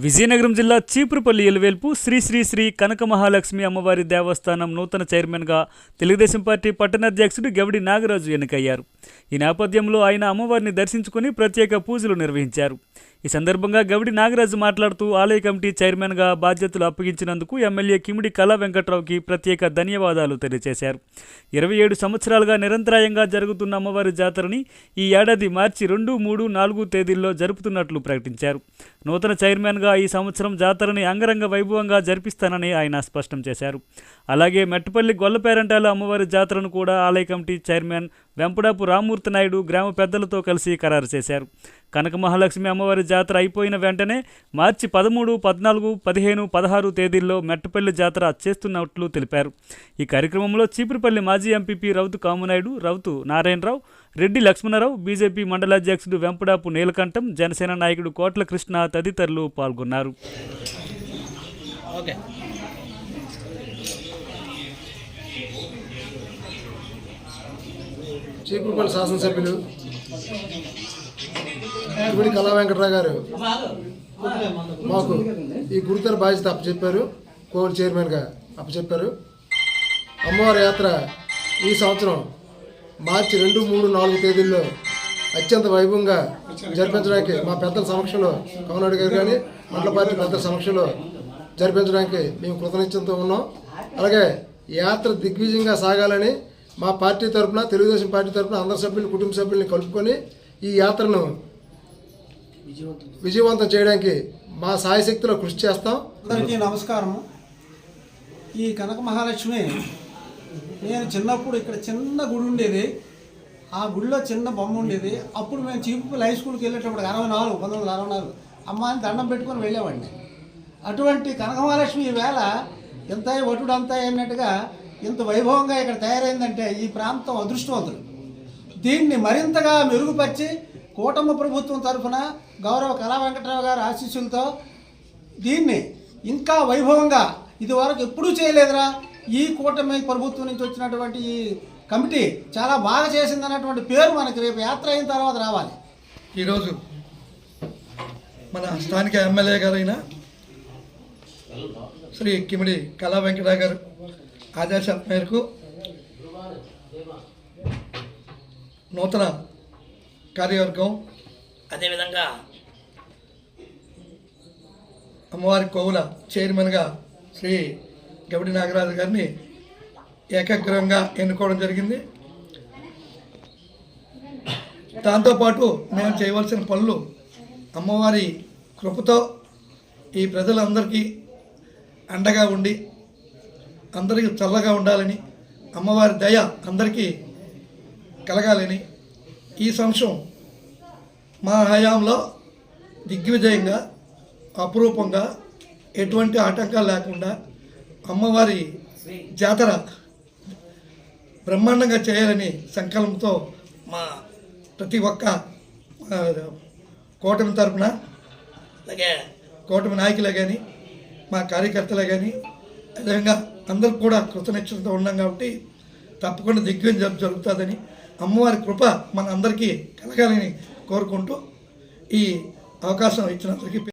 విజయనగరం జిల్లా చీపురుపల్లి ఎలువేల్పు శ్రీ శ్రీ శ్రీ కనక మహాలక్ష్మి అమ్మవారి దేవస్థానం నూతన చైర్మన్గా తెలుగుదేశం పార్టీ పట్టణాధ్యక్షుడు గవిడి నాగరాజు ఎన్నికయ్యారు. ఈ నేపథ్యంలో ఆయన అమ్మవారిని దర్శించుకుని ప్రత్యేక పూజలు నిర్వహించారు. ఈ సందర్భంగా గవిడి నాగరాజు మాట్లాడుతూ ఆలయ కమిటీ చైర్మన్గా బాధ్యతలు అప్పగించినందుకు ఎమ్మెల్యే కిమిడి కళా వెంకట్రావుకి ప్రత్యేక ధన్యవాదాలు తెలియజేశారు. 27 సంవత్సరాలుగా నిరంతరాయంగా జరుగుతున్న అమ్మవారి జాతరని ఈ ఏడాది మార్చి 2, 3, 4 తేదీల్లో జరుపుతున్నట్లు ప్రకటించారు. నూతన చైర్మన్గా ఈ సంవత్సరం జాతరని అంగరంగ వైభవంగా జరిపిస్తానని ఆయన స్పష్టం చేశారు. అలాగే మెట్టపల్లి గొల్లపేరంటాల అమ్మవారి జాతరను కూడా ఆలయ కమిటీ చైర్మన్ వెంపడాపు రామ్మూర్తి నాయుడు గ్రామ పెద్దలతో కలిసి ఖరారు చేశారు. కనక మహాలక్ష్మి అమ్మవారి జాతర అయిపోయిన వెంటనే మార్చి 13, 14, 15, 16 తేదీల్లో మెట్టపల్లి జాతర చేస్తున్నట్లు తెలిపారు. ఈ కార్యక్రమంలో చీపురుపల్లి మాజీ ఎంపీపీ రౌతు కామునాయుడు, రౌతు నారాయణరావు, రెడ్డి లక్ష్మణరావు, బీజేపీ మండలాధ్యక్షుడు వెంపడాపు నీలకంఠం, జనసేన నాయకుడు కోట్ల కృష్ణ తదితరులు పాల్గొన్నారు. చీపురుపల్లి శాసనసభ్యులు కిమిడి కళా వెంకట్రావు గారు మాకు ఈ గురుతర బాధ్యత అప్పచెప్పారు. కోవిడ్ చైర్మన్గా అప్పచెప్పారు. అమ్మవారి యాత్ర ఈ సంవత్సరం మార్చి 2, 3, 4 తేదీల్లో అత్యంత వైభవంగా జరిపించడానికి మా పెద్దల సమక్షంలో కమనాయుడు గారు కానీ మండల పార్టీ పెద్దల సమక్షంలో జరిపించడానికి మేము కృతనిశ్చయంతో ఉన్నాం. అలాగే యాత్ర దిగ్విజయంగా సాగాలని మా పార్టీ తరఫున, తెలుగుదేశం పార్టీ తరఫున అందరి సభ్యులు, కుటుంబ సభ్యుల్ని కలుపుకొని ఈ యాత్రను విజయవంతం చేయడానికి మా సాయశక్తిలో కృషి చేస్తాం. అందరికీ నమస్కారం. ఈ కనక మహాలక్ష్మి నేను చిన్నప్పుడు ఇక్కడ చిన్న గుడి ఉండేది. ఆ గుడిలో చిన్న బొమ్మ ఉండేది. అప్పుడు మేము చీపుపల్లి హై స్కూల్కి వెళ్ళేటప్పుడు 1964 అమ్మాయిని దండం పెట్టుకొని వెళ్ళేవాడిని. అటువంటి కనక మహాలక్ష్మి ఈవేళ ఎంత వటుడు అంతా అన్నట్టుగా ఇంత వైభవంగా ఇక్కడ తయారైందంటే ఈ ప్రాంతం అదృష్టవంతులు. దీన్ని మరింతగా మెరుగుపరిచి కూటమి ప్రభుత్వం తరఫున గౌరవ కళా వెంకట్రావు గారి ఆశీస్సులతో దీన్ని ఇంకా వైభవంగా ఇదివరకు ఎప్పుడూ చేయలేదురా, ఈ కూటమి ప్రభుత్వం నుంచి వచ్చినటువంటి ఈ కమిటీ చాలా బాగా చేసిందన్నటువంటి పేరు మనకి రేపు యాత్ర అయిన తర్వాత రావాలి. ఈరోజు మన స్థానిక ఎమ్మెల్యే గారైన శ్రీ కిమిడి కళా వెంకట్రావు గారు ఆదేశాల మేరకు నూతన కార్యవర్గం, అదేవిధంగా అమ్మవారి కోవుల చైర్మన్గా శ్రీ గవిడి నాగరాజు గారిని ఏకగ్రహంగా ఎన్నుకోవడం జరిగింది. దాంతోపాటు మేము చేయవలసిన పనులు అమ్మవారి కృపతో ఈ ప్రజలందరికీ అండగా ఉండి అందరికీ చల్లగా ఉండాలని, అమ్మవారి దయ అందరికీ కలగాలని ఈ సంవత్సరం మా హయాంలో దిగ్విజయంగా, అపురూపంగా, ఎటువంటి ఆటంకాలు లేకుండా అమ్మవారి జాతర బ్రహ్మాండంగా చేయాలని సంకల్పంతో మా ప్రతి ఒక్క కూటమి తరపున, అలాగే కూటమి నాయకులే కానీ మా కార్యకర్తలే కానీ అదేవిధంగా అందరూ కూడా కృతనిశ్చయంతో ఉన్నాం కాబట్టి తప్పకుండా దిగ్విజయం జరుగుతుందని, అమ్మవారి కృప మన అందరికీ కలగాలని కోరుకుంటూ ఈ అవకాశం ఇచ్చినందుకు